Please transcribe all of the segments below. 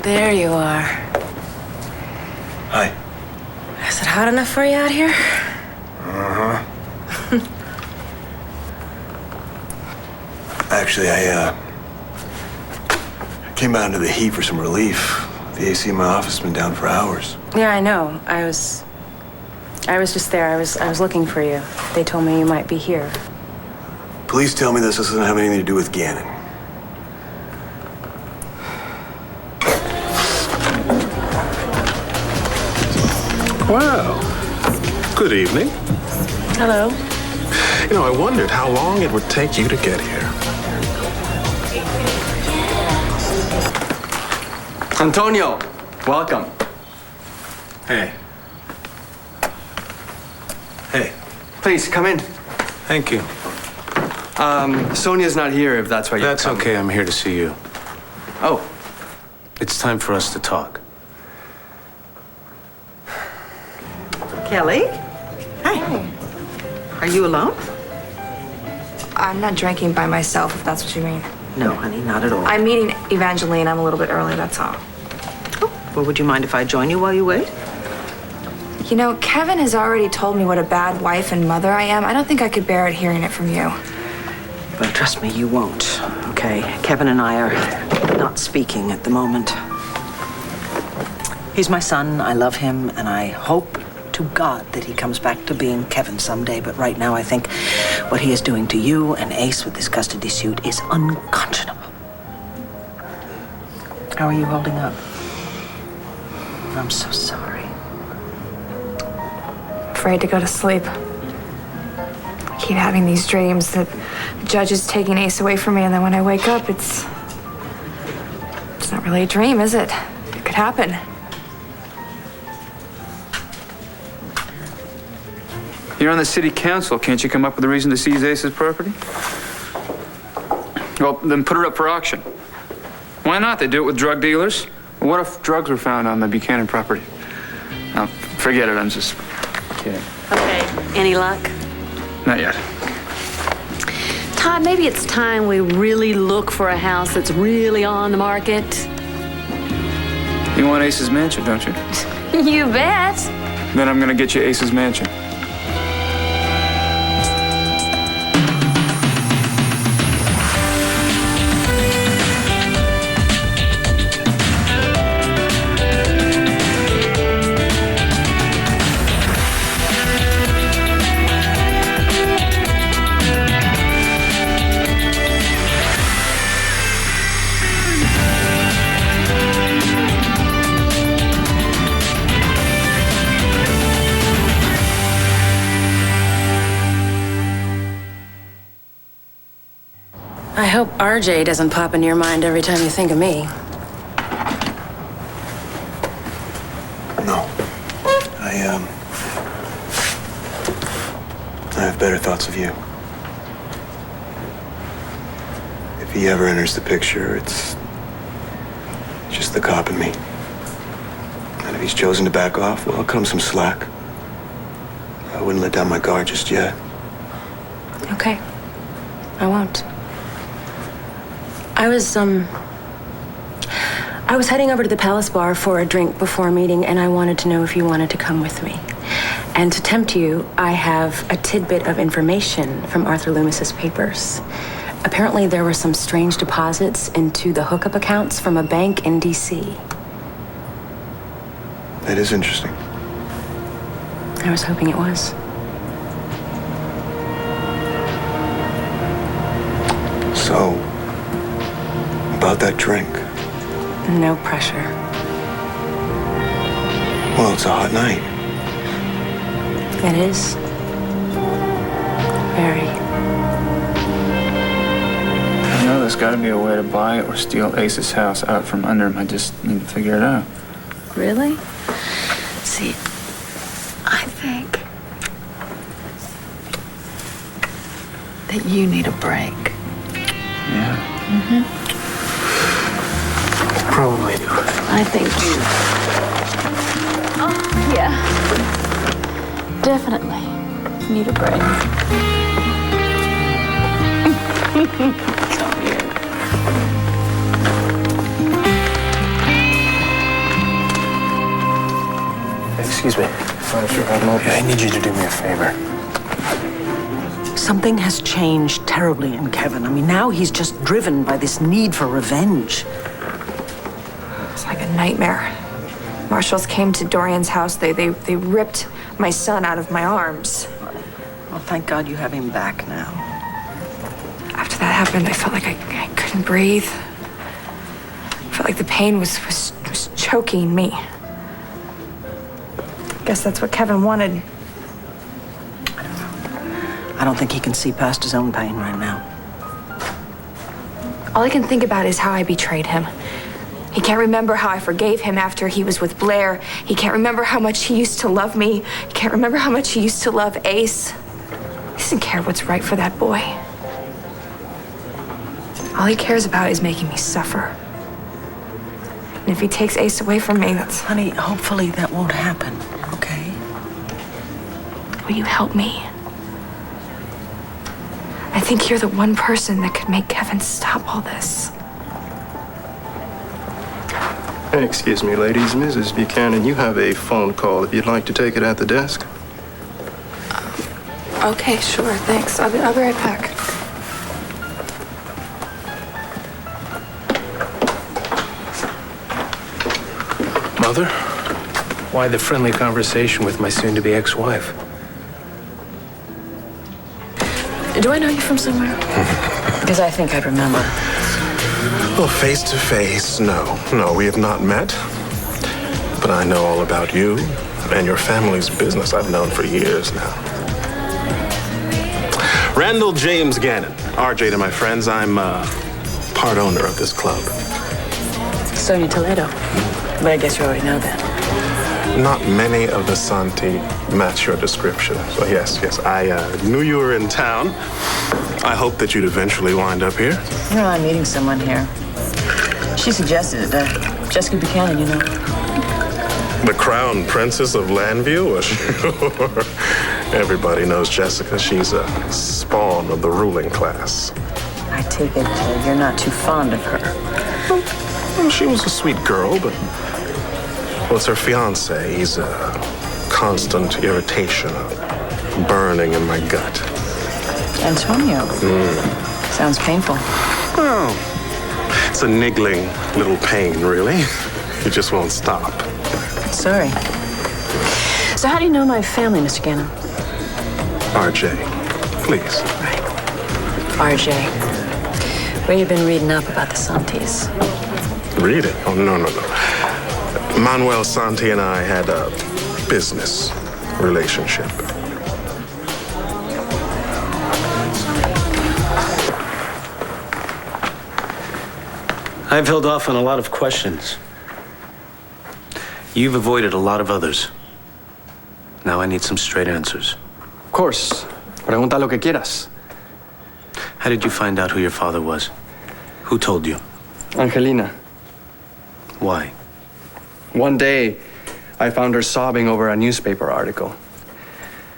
There you are. Hi. Is it hot enough for you out here? Uh-huh. Actually, I came out into the heat for some relief. The AC in my office has been down for hours. Yeah, I know. I was just there. I was looking for you. They told me you might be here. Please tell me this doesn't have anything to do with Gannon. Well, good evening. Hello. You know, I wondered how long it would take you to get here. Antonio, welcome. Hey. Hey. Please, come in. Thank you. Sonia's not here, if that's why you're That's okay. I'm here to see you. Oh. It's time for us to talk. Kelly? Hi. Are you alone? I'm not drinking by myself, if that's what you mean. No, honey, not at all. I'm meeting Evangeline. I'm a little bit early, that's all. Oh, well, would you mind if I join you while you wait? You know, Kevin has already told me what a bad wife and mother I am. I don't think I could bear it hearing it from you. Well, trust me, you won't, okay? Kevin and I are not speaking at the moment. He's my son. I love him, and I hope to God that he comes back to being Kevin someday. But right now, I think what he is doing to you and Ace with this custody suit is unconscionable. How are you holding up? I'm so sorry. Afraid to go to sleep. I keep having these dreams that the judge is taking Ace away from me, and then when I wake up, it's not really a dream, is it? It could happen. You're on the city council. Can't you come up with a reason to seize Ace's property? Well, then put her up for auction. Why not? They do it with drug dealers. What if drugs were found on the Buchanan property? Oh, forget it. I'm just kidding. Okay, any luck? Not yet. Todd, maybe it's time we really look for a house that's really on the market. You want Ace's mansion, don't you? You bet. Then I'm gonna get you Ace's mansion. I hope RJ doesn't pop into your mind every time you think of me. No. I have better thoughts of you. If he ever enters the picture, it's just the cop in me. And if he's chosen to back off, well, I'll cut him some slack. I wouldn't let down my guard just yet. Okay. I won't. I was heading over to the Palace Bar for a drink before a meeting, and I wanted to know if you wanted to come with me. And to tempt you, I have a tidbit of information from Arthur Loomis's papers. Apparently, there were some strange deposits into the hookup accounts from a bank in D.C. That is interesting. I was hoping it was. So, about that drink. No pressure. Well, it's a hot night. It is. Very. I know there's got to be a way to buy or steal Ace's house out from under him. I just need to figure it out. Really? See, I think that you need a break. Yeah. Mm-hmm. Probably do. I think you. Oh, yeah. Definitely need a break. Come here. Excuse me. I need you to do me a favor. Something has changed terribly in Kevin. I mean, now he's just driven by this need for revenge. It's like a nightmare. Marshals came to Dorian's house. They ripped my son out of my arms. Well, thank God you have him back now. After that happened, I felt like I couldn't breathe. I felt like the pain was choking me. I guess that's what Kevin wanted. I don't think he can see past his own pain right now. All I can think about is how I betrayed him. He can't remember how I forgave him after he was with Blair. He can't remember how much he used to love me. He can't remember how much he used to love Ace. He doesn't care what's right for that boy. All he cares about is making me suffer. And if he takes Ace away from me, that's... Honey, hopefully that won't happen, okay? Will you help me? I think you're the one person that could make Kevin stop all this. Excuse me, ladies. Mrs. Buchanan, you have a phone call if you'd like to take it at the desk. Okay, sure, thanks. I'll be right back. Mother, why the friendly conversation with my soon-to-be ex-wife? Do I know you from somewhere? Because I think I'd remember. Well, face to face, no. No, we have not met. But I know all about you and your family's business. I've known for years now. Randall James Gannon. RJ to my friends. I'm part owner of this club. Sonia Toledo. But I guess you already know that. Not many of the Santi match your description. So yes, I knew you were in town. I hope that you'd eventually wind up here. You know, I'm meeting someone here. She suggested Jessica Buchanan, you know. The crown princess of Landview? Well, sure. Everybody knows Jessica. She's a spawn of the ruling class. I take it you're not too fond of her. Well, she was a sweet girl, but... Well, it's her fiancé. He's a constant irritation, a burning in my gut. Antonio. Sounds painful. Well, it's a niggling little pain, really. It just won't stop. Sorry. So how do you know my family, Mr. Gannon? RJ, please. Right. RJ. Where you been reading up about the Santis? Reading? Oh, no. Manuel Santi and I had a business relationship. I've held off on a lot of questions. You've avoided a lot of others. Now I need some straight answers. Of course. Pregunta lo que quieras. How did you find out who your father was? Who told you? Angelina. Why? One day, I found her sobbing over a newspaper article.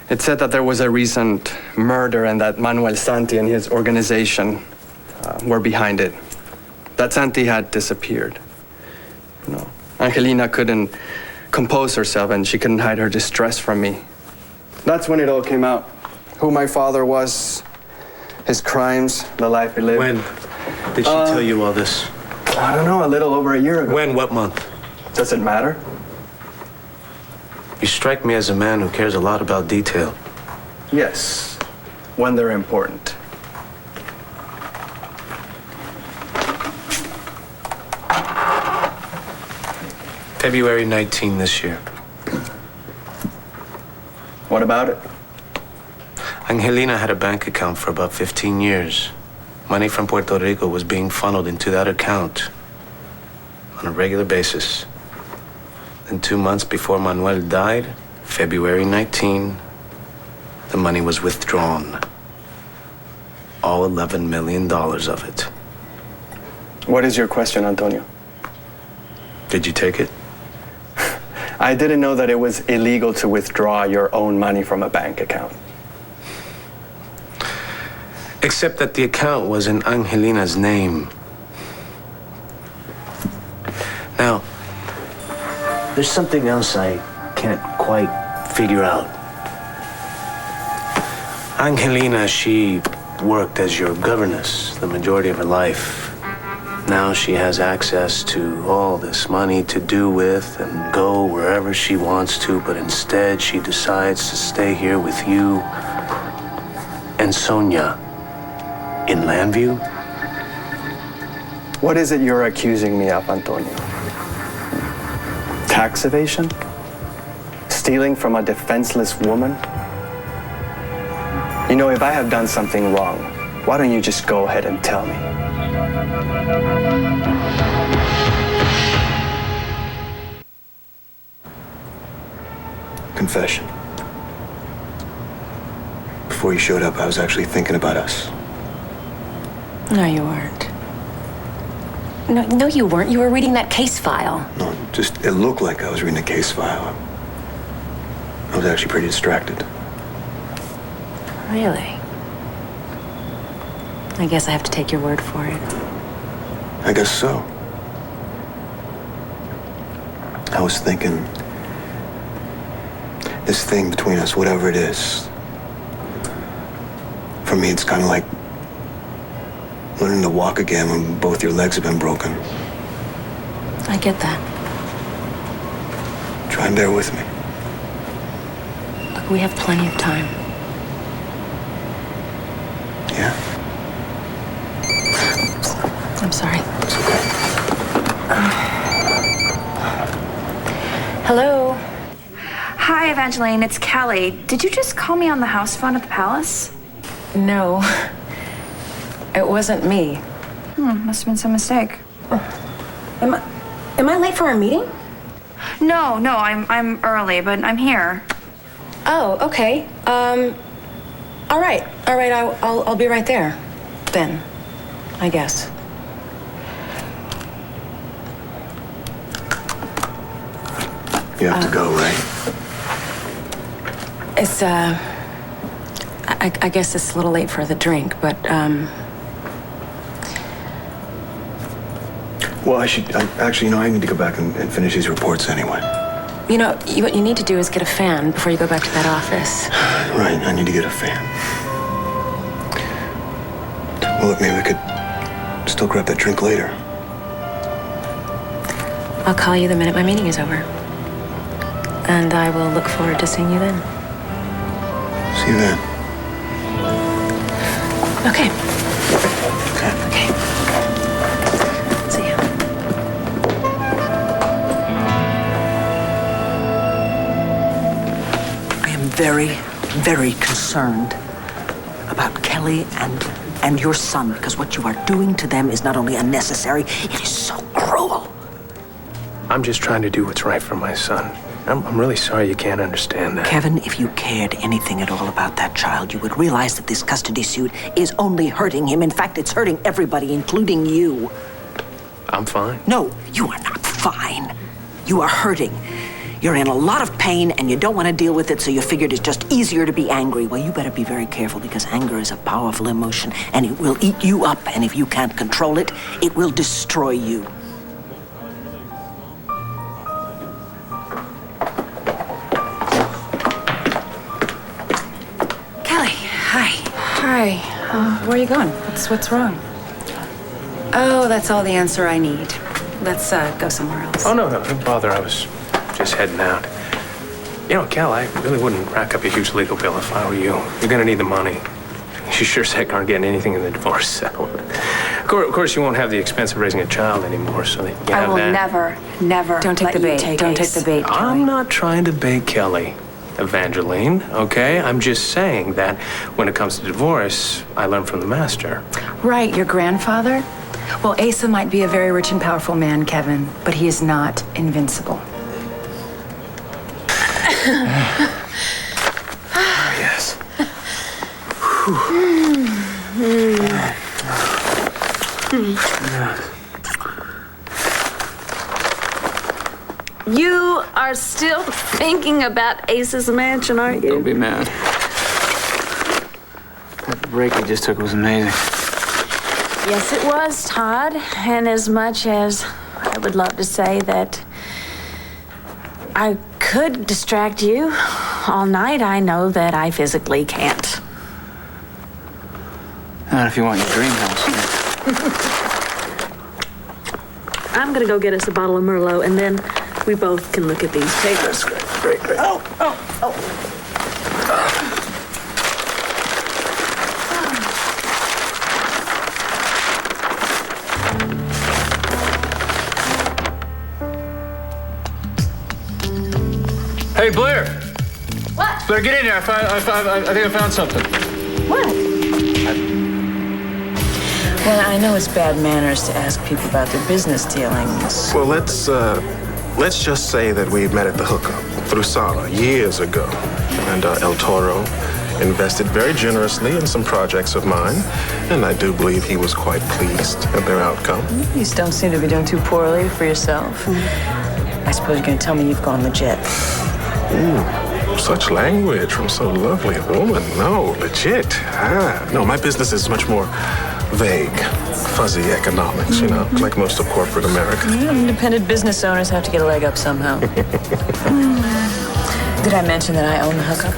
It said that there was a recent murder and that Manuel Santi and his organization were behind it. That Santi had disappeared. You know, Angelina couldn't compose herself and she couldn't hide her distress from me. That's when it all came out. Who my father was, his crimes, the life he lived. When did she tell you all this? I don't know, a little over a year ago. When? What month? Does it matter? You strike me as a man who cares a lot about detail. Yes, when they're important. February 19 this year. What about it? Angelina had a bank account for about 15 years. Money from Puerto Rico was being funneled into that account on a regular basis. And 2 months before Manuel died, February 19, the money was withdrawn. All $11 million of it. What is your question, Antonio? Did you take it? I didn't know that it was illegal to withdraw your own money from a bank account. Except that the account was in Angelina's name. Now, there's something else I can't quite figure out. Angelina, she worked as your governess the majority of her life. Now she has access to all this money to do with and go wherever she wants to, but instead she decides to stay here with you and Sonia in Landview. What is it you're accusing me of, Antonio? Tax evasion? Stealing from a defenseless woman? You know, if I have done something wrong, why don't you just go ahead and tell me? Confession. Before you showed up, I was actually thinking about us. No, you weren't. No, you weren't. You were reading that case file. No, just, it looked like I was reading a case file. I was actually pretty distracted. Really? I guess I have to take your word for it. I guess so. I was thinking, this thing between us, whatever it is, for me, it's kind of like learning to walk again when both your legs have been broken. I get that. Try and bear with me. Look, we have plenty of time. Yeah? I'm sorry. It's okay. Hello? Hi, Evangeline. It's Kelly. Did you just call me on the house phone at the palace? No. It wasn't me. Must have been some mistake. Am I late for our meeting? No, I'm early, but I'm here. Oh, okay. All right. I'll be right there. Then, I guess. You have to go, right? It's, I guess it's a little late for the drink, but, Well, actually, I need to go back and finish these reports anyway. you know, what you need to do is get a fan before you go back to that office. Right, I need to get a fan. Well, look, maybe we could still grab that drink later. I'll call you the minute my meeting is over. And I will look forward to seeing you then. See you then. Okay. Okay. See you. I am very, very concerned about Kelly and your son, because what you are doing to them is not only unnecessary, it is so cruel. I'm just trying to do what's right for my son. I'm really sorry you can't understand that. Kevin, if you cared anything at all about that child, you would realize that this custody suit is only hurting him. In fact, it's hurting everybody, including you. I'm fine. No, you are not fine. You are hurting. You're in a lot of pain and you don't want to deal with it, so you figured it's just easier to be angry. Well, you better be very careful, because anger is a powerful emotion and it will eat you up, and if you can't control it, it will destroy you. Kelly, hi. Hi. Where are you going? What's wrong? Oh, that's all the answer I need. Let's go somewhere else. Oh, no, don't bother. I was just heading out. You know, Cal, I really wouldn't rack up a huge legal bill if I were you. You're gonna need the money. You sure as heck aren't getting anything in the divorce settlement. Of course, you won't have the expense of raising a child anymore, so that you can I have will that. never Don't take let the you bait. take Don't Ace. take the bait, Kelly. I'm not trying to bait Kelly, Evangeline, okay? I'm just saying that when it comes to divorce, I learned from the master. Right, your grandfather? Well, Asa might be a very rich and powerful man, Kevin, but he is not invincible. Yes. You are still thinking about Ace's mansion, aren't you? Don't be mad. That break he just took was amazing. Yes, it was, Todd. And as much as I would love to say that I could distract you. All night, I know that I physically can't. Not if you want your dream house. I'm gonna go get us a bottle of Merlot, and then we both can look at these papers. Great. Oh. Hey, Blair. What? Blair, get in here. I think I found something. What? Well, I know it's bad manners to ask people about their business dealings. Well, let's just say that we met at the hookup through Sala years ago. And El Toro invested very generously in some projects of mine. And I do believe he was quite pleased at their outcome. You don't seem to be doing too poorly for yourself. I suppose you're going to tell me you've gone legit. Ooh, such language from so lovely a woman. No, legit. No, my business is much more vague, fuzzy economics, you know, like most of corporate America. Independent business owners have to get a leg up somehow. Did I mention that I own the hookup?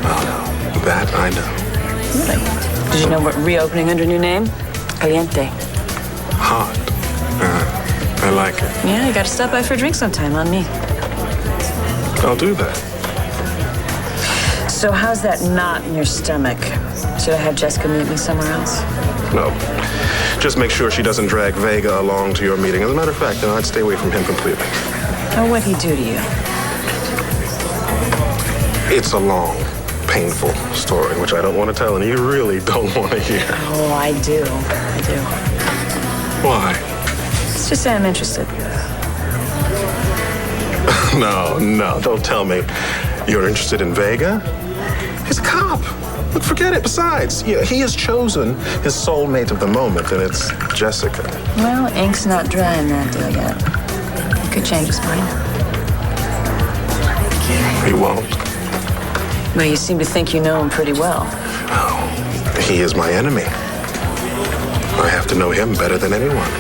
Oh, no, that I know. Really? Did you know what reopening under new name? Caliente. Hot. I like it. Yeah, you got to stop by for a drink sometime on me. I'll do that. So how's that knot in your stomach? Should I have Jessica meet me somewhere else? No. Just make sure she doesn't drag Vega along to your meeting. As a matter of fact, I'd stay away from him completely. Oh, what'd he do to you? It's a long, painful story, which I don't want to tell, and you really don't want to hear. Oh, I do. Why? Let's just say I'm interested. No, don't tell me you're interested in Vega. He's a cop. But forget it. Besides, he has chosen his soulmate of the moment, and it's Jessica. Well, ink's not dry in that deal yet. He could change his mind. He won't. Well, you seem to think you know him pretty well. Oh, he is my enemy. I have to know him better than anyone.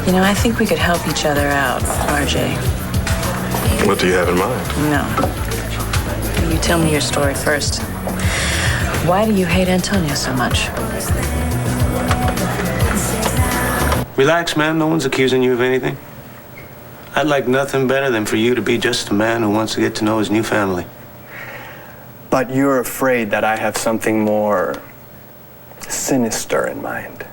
You know, I think we could help each other out, RJ. What do you have in mind? No. You tell me your story first. Why do you hate Antonio so much? Relax, man. No one's accusing you of anything. I'd like nothing better than for you to be just a man who wants to get to know his new family. But you're afraid that I have something more sinister in mind.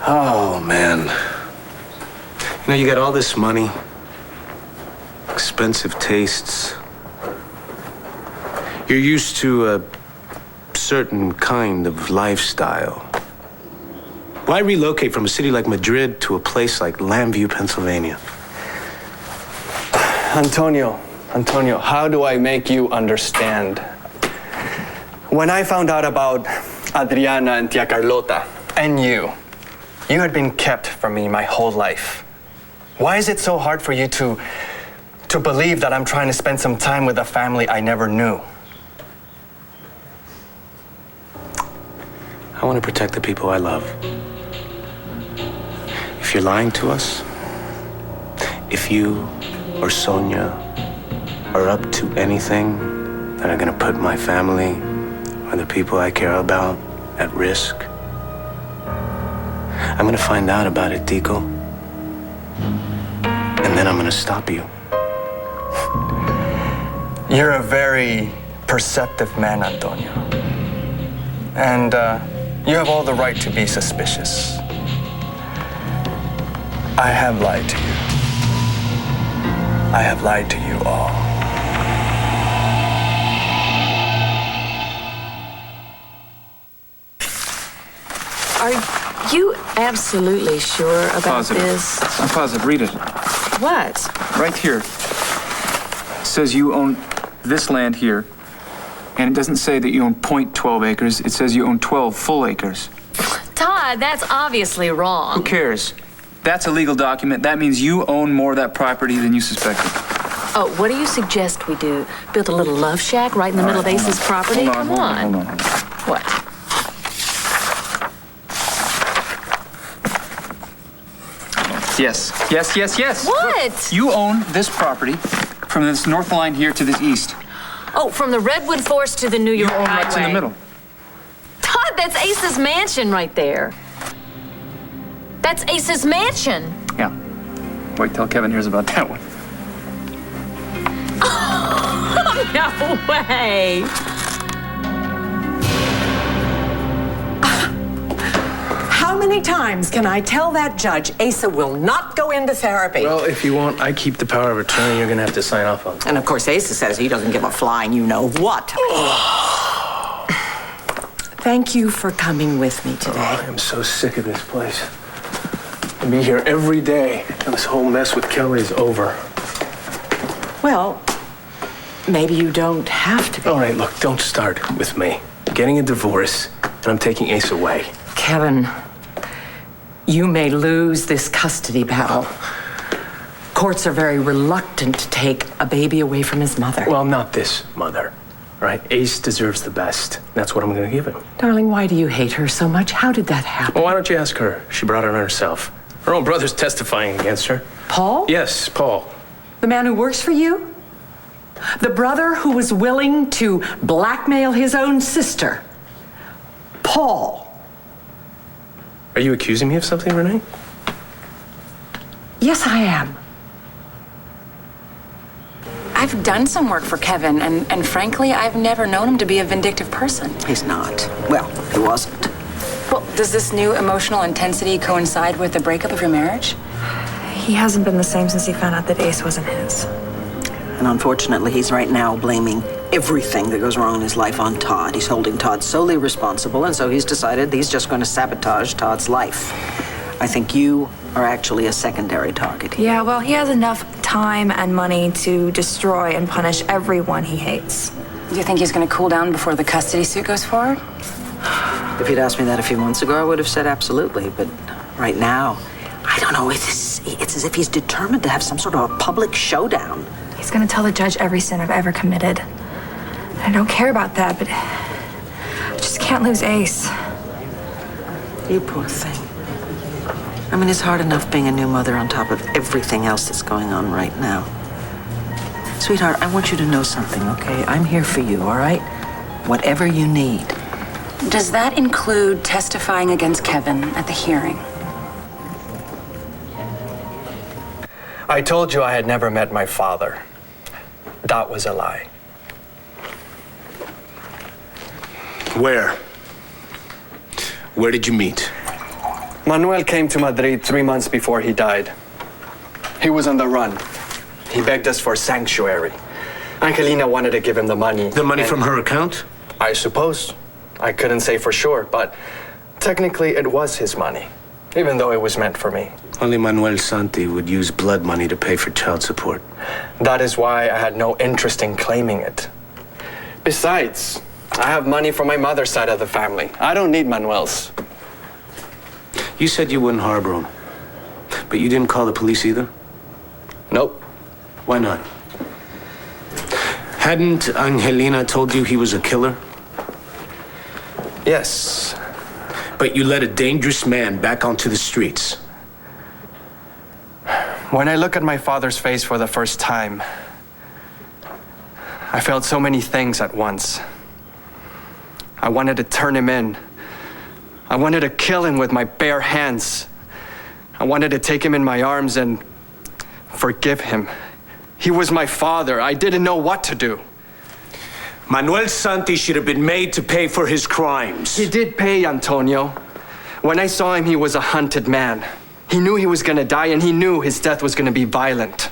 Oh, man. You know, you got all this money, expensive tastes. You're used to a certain kind of lifestyle. Why relocate from a city like Madrid to a place like Lambview, Pennsylvania? Antonio, how do I make you understand? When I found out about Adriana and Tia Carlota, and you had been kept from me my whole life. Why is it so hard for you to believe that I'm trying to spend some time with a family I never knew? I want to protect the people I love. If you're lying to us, if you or Sonia are up to anything that are going to put my family or the people I care about at risk, I'm going to find out about it, Tico. And then I'm going to stop you. You're a very perceptive man, Antonio. And you have all the right to be suspicious. I have lied to you. I have lied to you all. Are you absolutely sure about Positive. this? I'm positive. Read it. What? Right here. It says you own this land here. And it doesn't say that you own 0.12 acres. It says you own 12 full acres. Todd, that's obviously wrong. Who cares? That's a legal document. That means you own more of that property than you suspected. Oh, what do you suggest we do? Build a little love shack right in the middle of Ace's property? Come on. Hold on. What? Yes. Yes, yes, yes. What? Look, you own this property from this north line here to this east. Oh, from the Redwood Forest to the New York You own Highway. right in the middle. Todd, that's Ace's mansion right there. That's Ace's mansion. Yeah. Wait till Kevin hears about that one. No way. How many times can I tell that judge Asa will not go into therapy? Well, if you won't, I keep the power of attorney. You're gonna have to sign off on it. And of course, Asa says he doesn't give a flying you-know-what. Thank you for coming with me today. I am so sick of this place. I'll be here every day until this whole mess with Kelly is over. Well, maybe you don't have to be. All right, look, don't start with me. I'm getting a divorce, and I'm taking Ace away. Kevin, you may lose this custody battle. Courts are very reluctant to take a baby away from his mother. Well, not this mother, right? Ace deserves the best. That's what I'm gonna give him. Darling, why do you hate her so much? How did that happen? Well, why don't you ask her? She brought it on herself. Her own brother's testifying against her. Paul? Yes, Paul. The man who works for you? The brother who was willing to blackmail his own sister? Paul. Are you accusing me of something, Renee? Yes, I am. I've done some work for Kevin, and frankly, I've never known him to be a vindictive person. He's not. Well, he wasn't. Well, does this new emotional intensity coincide with the breakup of your marriage? He hasn't been the same since he found out that Ace wasn't his. And unfortunately, he's right now blaming everything that goes wrong in his life on Todd. He's holding Todd solely responsible, and so he's decided he's just going to sabotage Todd's life. I think you are actually a secondary target. Yeah, well, he has enough time and money to destroy and punish everyone he hates. Do you think he's going to cool down before the custody suit goes forward? If you'd asked me that a few months ago, I would have said absolutely. But right now, I don't know. It's as if he's determined to have some sort of a public showdown. He's gonna tell the judge every sin I've ever committed. I don't care about that, but I just can't lose Ace. You poor thing. I mean, it's hard enough being a new mother on top of everything else that's going on right now. Sweetheart, I want you to know something, okay? I'm here for you, all right? Whatever you need. Does that include testifying against Kevin at the hearing? I told you I had never met my father. That was a lie. Where? Where did you meet? Manuel came to Madrid 3 months before he died. He was on the run. He begged us for sanctuary. Angelina wanted to give him the money. The money from her account? I suppose. I couldn't say for sure, but technically it was his money, even though it was meant for me. Only Manuel Santi would use blood money to pay for child support. That is why I had no interest in claiming it. Besides, I have money from my mother's side of the family. I don't need Manuel's. You said you wouldn't harbor him, but you didn't call the police either? Nope. Why not? Hadn't Angelina told you he was a killer? Yes. But you let a dangerous man back onto the streets. When I look at my father's face for the first time, I felt so many things at once. I wanted to turn him in. I wanted to kill him with my bare hands. I wanted to take him in my arms and forgive him. He was my father. I didn't know what to do. Manuel Santi should have been made to pay for his crimes. He did pay, Antonio. When I saw him, he was a hunted man. He knew he was gonna die, and he knew his death was gonna be violent.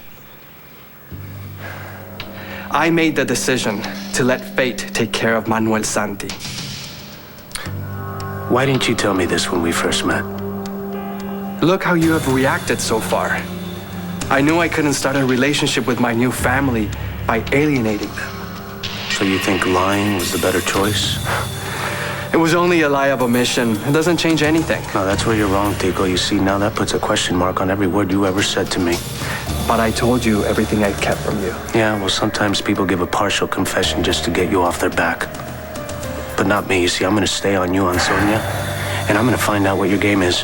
I made the decision to let fate take care of Manuel Santi. Why didn't you tell me this when we first met? Look how you have reacted so far. I knew I couldn't start a relationship with my new family by alienating them. So you think lying was the better choice? It was only a lie of omission. It doesn't change anything. No, that's where you're wrong, Tico. You see, now that puts a question mark on every word you ever said to me. But I told you everything I kept from you. Yeah, well, sometimes people give a partial confession just to get you off their back. But not me. You see, I'm gonna stay on you, on Sonia, and I'm gonna find out what your game is.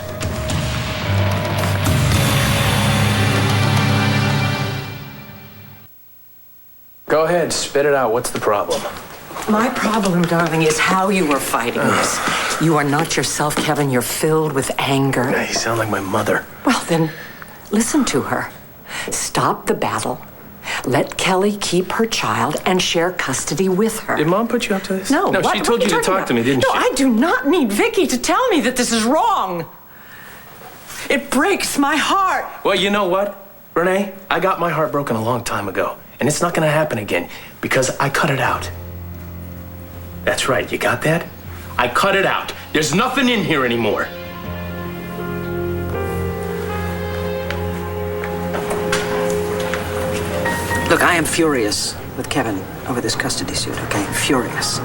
ahead, spit it out. What's the problem? My problem, darling, is how you are fighting this. You are not yourself, Kevin. You're filled with anger. Yeah, you sound like my mother. Well, then, listen to her. Stop the battle. Let Kelly keep her child and share custody with her. Did Mom put you up to this? No. No, she told you to talk to me, didn't she? No, I do not need Vicky to tell me that this is wrong. It breaks my heart. Well, you know what, Renee? I got my heart broken a long time ago, and it's not going to happen again because I cut it out. That's right, you got that? I cut it out. There's nothing in here anymore. Look, I am furious with Kevin over this custody suit, okay? Furious.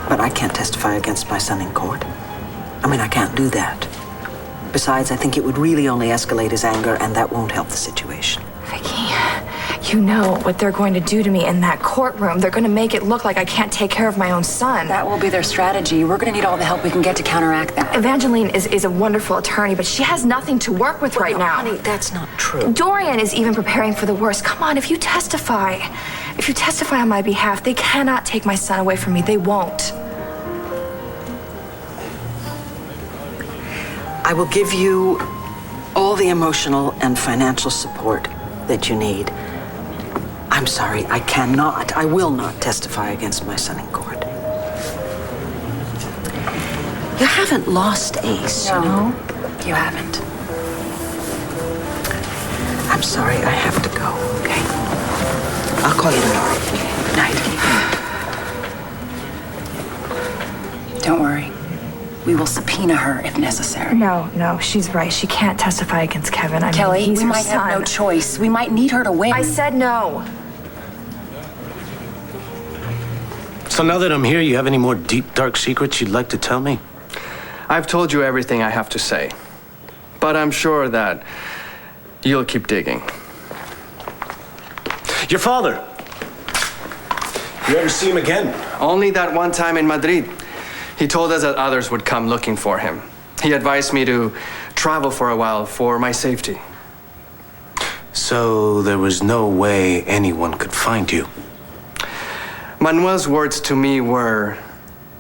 But I can't testify against my son in court. I mean, I can't do that. Besides, I think it would really only escalate his anger, and that won't help the situation. Vicky, you know what they're going to do to me in that courtroom. They're going to make it look like I can't take care of my own son. That will be their strategy. We're going to need all the help we can get to counteract that. Evangeline is a wonderful attorney, but she has nothing to work with right now. Honey, that's not true. Dorian is even preparing for the worst. Come on, if you testify on my behalf, they cannot take my son away from me. They won't. I will give you all the emotional and financial support that you need. I'm sorry, I will not testify against my son in court. You haven't lost Ace, you know? You haven't. I'm sorry, I have to go, okay? I'll call you tomorrow. Good night. Don't worry. We will subpoena her if necessary. No, she's right. She can't testify against Kevin. I Kelly, mean, he's we her might son. have no choice. We might need her to win. I said no. So now that I'm here, you have any more deep, dark secrets you'd like to tell me? I've told you everything I have to say. But I'm sure that you'll keep digging. Your father. You ever see him again? Only that one time in Madrid. He told us that others would come looking for him. He advised me to travel for a while for my safety. So there was no way anyone could find you? Manuel's words to me were,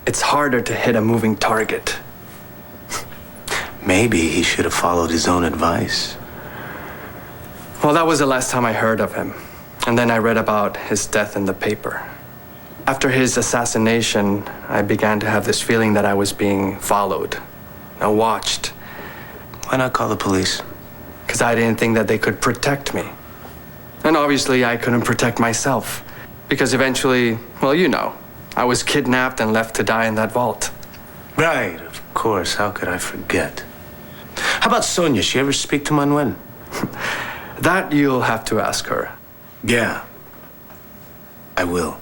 it's harder to hit a moving target. Maybe he should have followed his own advice. Well, that was the last time I heard of him. And then I read about his death in the paper. After his assassination, I began to have this feeling that I was being followed, watched. Why not call the police? Because I didn't think that they could protect me. And obviously, I couldn't protect myself. Because eventually, well, you know, I was kidnapped and left to die in that vault. Right, of course. How could I forget? How about Sonia? She ever speak to Manuel? That you'll have to ask her. Yeah, I will.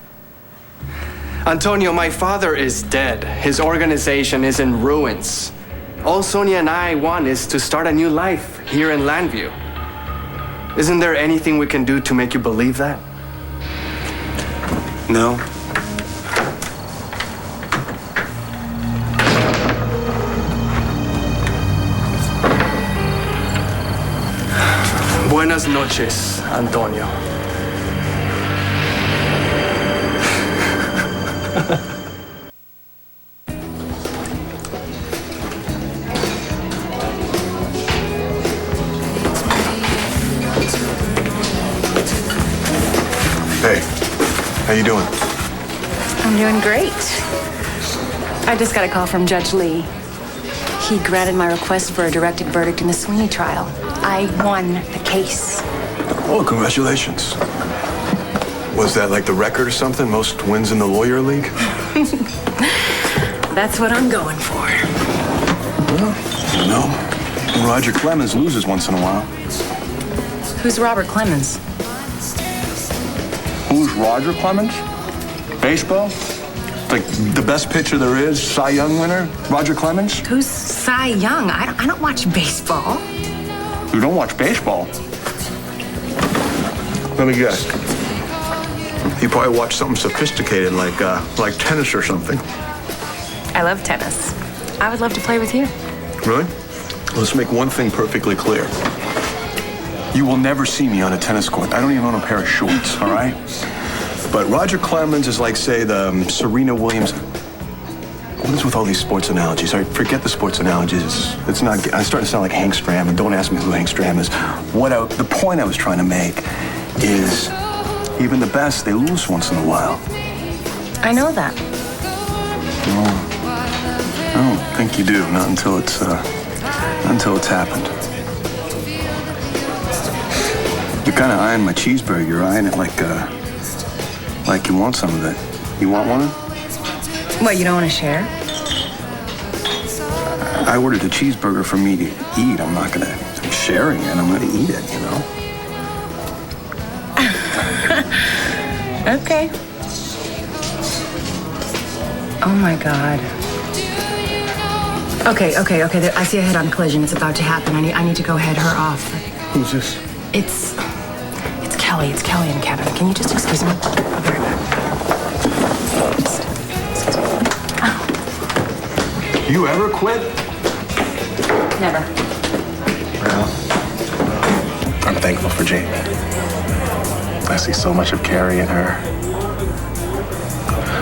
Antonio, my father is dead. His organization is in ruins. All Sonia and I want is to start a new life here in Landview. Isn't there anything we can do to make you believe that? No. Buenas noches, Antonio. Hey, how you doing? I'm doing great. I just got a call from Judge Lee. He granted my request for a directed verdict in the Sweeney trial. I won the case. Oh, congratulations. Was that like the record or something? Most wins in the lawyer league? That's what I'm going for. Well, you know, Roger Clemens loses once in a while. Who's Robert Clemens? Who's Roger Clemens? Baseball? Like the best pitcher there is, Cy Young winner, Roger Clemens? Who's Cy Young? I don't watch baseball. You don't watch baseball? Let me guess. You probably watch something sophisticated like tennis or something. I love tennis. I would love to play with you. Really? Let's make one thing perfectly clear. You will never see me on a tennis court. I don't even own a pair of shorts, all right? But Roger Clemens is like, say, the Serena Williams. What is with all these sports analogies? All right, forget the sports analogies. It's not. I'm starting to sound like Hank Stram, and don't ask me who Hank Stram is. The point I was trying to make is, even the best, they lose once in a while. I know that. No, I don't think you do. Not until it's happened. You're kind of eyeing my cheeseburger. You're eyeing it like you want some of it. You want one? What, you don't want to share? I ordered a cheeseburger for me to eat. I'm sharing it. I'm gonna eat it, you know? Okay. Oh my God. Okay. I see a head-on collision. It's about to happen. I need to go head her off. Who's this? It's Kelly. It's Kelly and Kevin. Can you just excuse me? I'll be right back. You ever quit? Never. Well, I'm thankful for Jamie. I see so much of Carrie in her.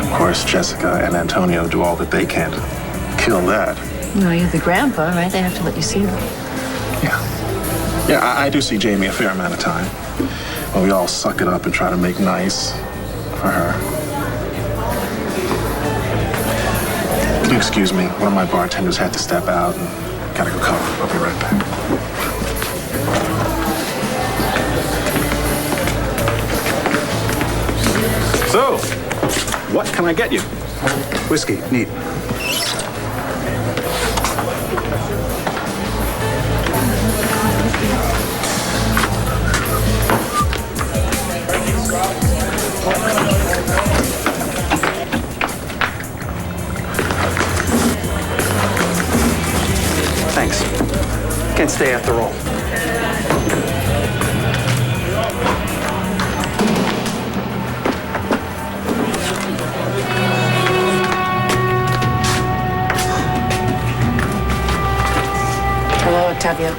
Of course, Jessica and Antonio do all that they can to kill that. No, you're the grandpa, right? They have to let you see them. Yeah, I do see Jamie a fair amount of time. Well, we all suck it up and try to make nice for her. Excuse me, one of my bartenders had to step out and gotta go cover. I'll be right back. So, what can I get you? Whiskey, neat. Thanks. Can't stay after all. Hello, Octavio.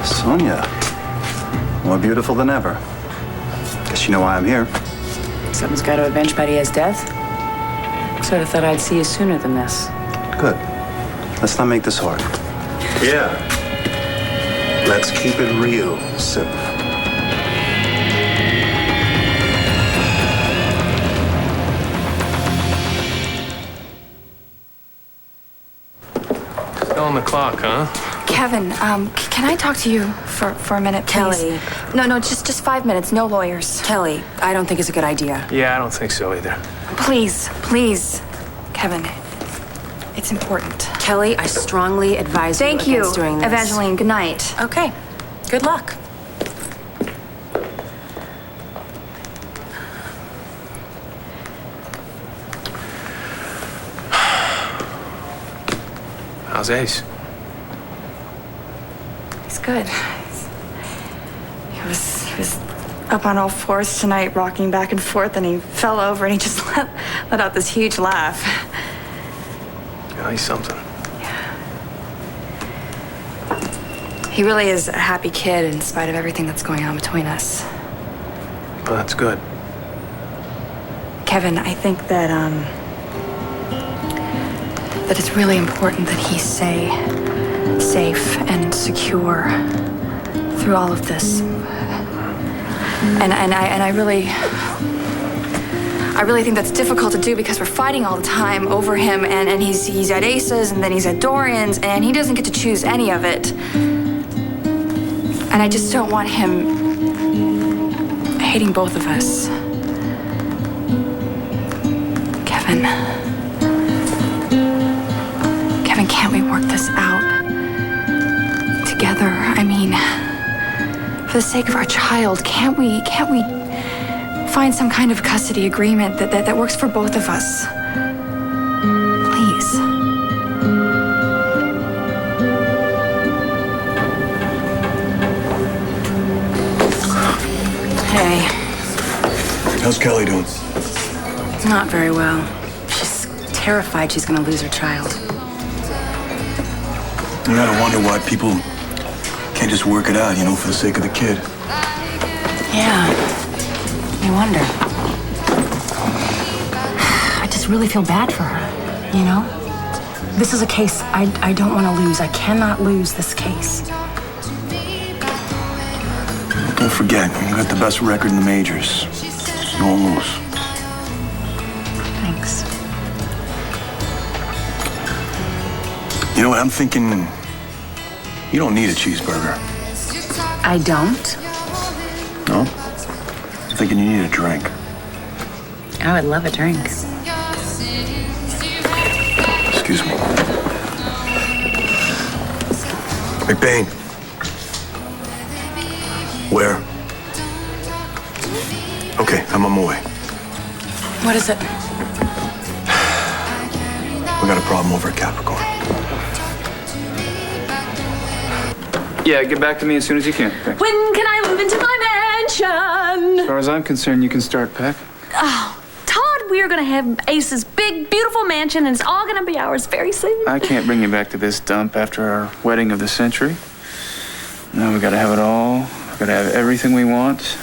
Sonia. More beautiful than ever. Guess you know why I'm here. Something's got to avenge Maria's death. Sort of thought I'd see you sooner than this. Good. Let's not make this hard. Yeah. Let's keep it real, Sip. Still on the clock, huh? Kevin, can I talk to you for a minute, please? Kelly. No, just 5 minutes, no lawyers. Kelly, I don't think it's a good idea. Yeah, I don't think so either. Please, Kevin, it's important. Kelly, I strongly advise Thank you you, against doing this. Evangeline, good night. Okay, good luck. How's Ace? He's good. He was up on all fours tonight, rocking back and forth, and he fell over and he just let out this huge laugh. Yeah, he's something. He really is a happy kid in spite of everything that's going on between us. Well, that's good. Kevin, I think that it's really important that he's safe and secure through all of this. And I really think that's difficult to do because we're fighting all the time over him, and he's at Ace's and then he's at Dorian's, and he doesn't get to choose any of it. And I just don't want him hating both of us. Kevin, can't we work this out together? I mean, for the sake of our child, can't we find some kind of custody agreement that works for both of us? Please. Hey, How's Kelly doing? not very well. She's terrified she's gonna lose her child. You gotta wonder why people can't just work it out, for the sake of the kid. Yeah, you wonder. really feel bad for her, you know? This is a case I don't want to lose. I cannot lose this case. Don't forget, you got the best record in the majors. You won't lose. Thanks. You know what, I'm thinking you don't need a cheeseburger. I don't? No? I'm thinking you need a drink. I would love a drink. Excuse me. McBain. Where? Okay, I'm on my way. What is it? We got a problem over at Capricorn. Yeah, get back to me as soon as you can. Thanks. When can I move into my mansion? As far as I'm concerned, you can start packing. Oh, Todd, we are going to have Ace's big, beautiful mansion, and it's all going to be ours very soon. I can't bring you back to this dump after our wedding of the century. No, we got to have it all. We got to have everything we want,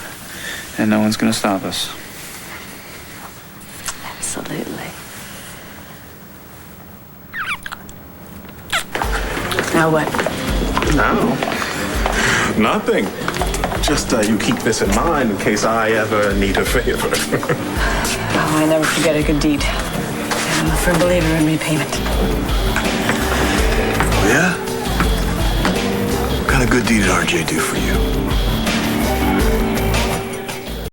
and no one's going to stop us. Absolutely. Now what? No, nothing. Just you keep this in mind in case I ever need a favor. Oh, I never forget a good deed. I'm a firm believer in repayment. Oh, yeah? What kind of good deed did RJ do for you?